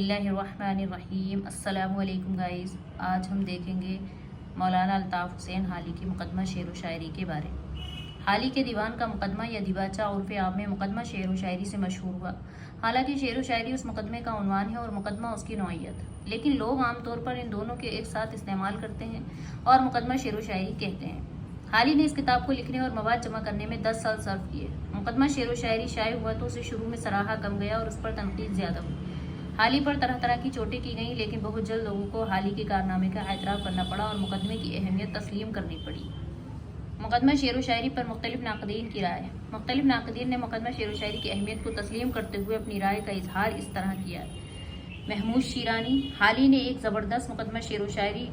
बिस्मिल्लाहिर्रहमानिर्रहीम। अस्सलाम वालेकुम गाइस। आज हम देखेंगे मौलाना अल्ताफ़ हुसैन हाली की मुकदमा शेर व शायरी के बारे। हाली के दीवान का मुकदमा या दिबाचा उर्फ़ आम में मुकदमा शेर व शायरी से मशहूर हुआ। हालांकि शेर व शायरी उस मुकदमे का उन्वान है और मुकदमा उसकी नौइयत, लेकिन लोग आमतौर पर इन दोनों के एक साथ इस्तेमाल करते हैं और मुकदमा शेर व शायरी कहते हैं। हाली ने इस किताब को लिखने और मवाद जमा करने में 10 साल सर्व किए। मुकदमा शेर व शायरी शाये हुआ तो उसे शुरू में सराहा कम गया और उस पर तनकीद ज़्यादा हुई। हाली पर तरह तरह की चोटें की गईं, लेकिन बहुत जल्द लोगों को हाली के कारनामे का एतराफ़ करना पड़ा और मुकदमे की अहमियत तस्लीम करनी पड़ी। मुकदमा शेर व शायरी पर मुख्तलिफ नाक़दीन की राय। मुख्तलिफ नाक़दीन ने मुकदमा शेर व शायरी की अहमियत को तस्लीम करते हुए अपनी राय का इजहार इस तरह किया। महमूद शीरानी: हाली ने एक ज़बरदस्त मुकदमा शेर व शायरी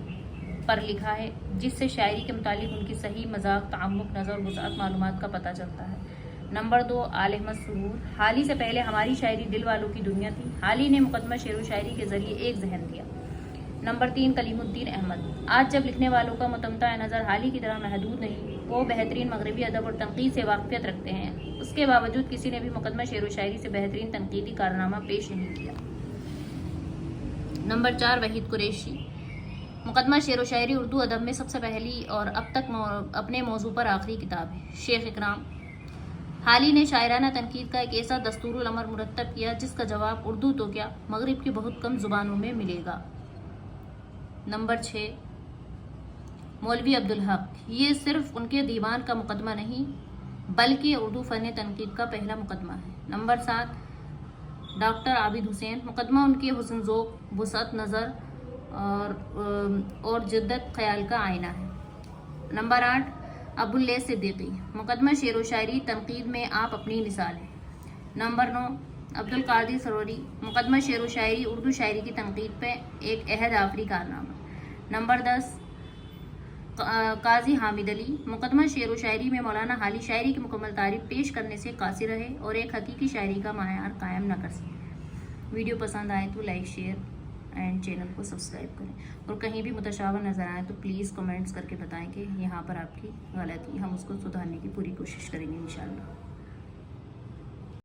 पर लिखा है जिससे शायरी के मुतालिक उनकी सही मजाक, तामुक, नज़र, वुसअत मालूमात का पता चलता है। नंबर 2, आल अहमद सुरूर: हाली से पहले हमारी शायरी दिल वालों की दुनिया थी। हाली ने मुकदमा शेर व शायरी के जरिए एक जहन दिया। नंबर 3, कलीमुद्दीन अहमद: आज जब लिखने वालों का मतमता नज़र हाली की तरह महदूद नहीं, वो बेहतरीन मगरबी अदब और तनकीद से वाक़फियत रखते हैं, उसके बावजूद किसी ने भी मुकदमा शेर व शायरी से बेहतरीन तनकीदी कारनामा पेश नहीं किया। नंबर 4, वहीद कुरैशी: मुकदमा शेर व शायरी उर्दू अदब में सबसे पहली और अब तक अपने मौजू पर आखिरी किताब है। शेख इकराम: हाली ने शायराना तनकीद का एक ऐसा दस्तूरुल अमर मुरतब किया जिसका जवाब उर्दू तो क्या मगरिब की बहुत कम जुबानों में मिलेगा। नंबर 6, मौलवी अब्दुल हक: ये सिर्फ उनके दीवान का मुकदमा नहीं बल्कि उर्दू फ़न तनकीद का पहला मुकदमा है। नंबर 7, डॉक्टर आबिद हुसैन: मुकदमा उनके हुस्न ज़ौक़, वुसअत नज़र और जिद्दत ख्याल का आईना है। नंबर 8, अबुल्लैस सिद्दीकी: मुकदमा शेर व शायरी तनकीद में आप अपनी मिसाल हैं। नंबर 9, अब्दुल कादिर सरोरी: मुकदमा शेर व शायरी उर्दू शायरी की तनकीद पे एक अहद आफरी कारनामा। नंबर 10, काजी हामिद अली: मुकदमा शेर व शायरी में मौलाना हाली शायरी की मुकम्मल तारीफ पेश करने से कासिर रहे और एक हकीकी शायरी का मायार कायम न कर सके। वीडियो पसंद आए तो लाइक, शेयर एंड चैनल को सब्सक्राइब करें और कहीं भी मुतशाबह नज़र आए तो प्लीज़ कमेंट्स करके बताएं कि यहाँ पर आपकी गलती, हम उसको सुधारने की पूरी कोशिश करेंगे इंशाअल्लाह।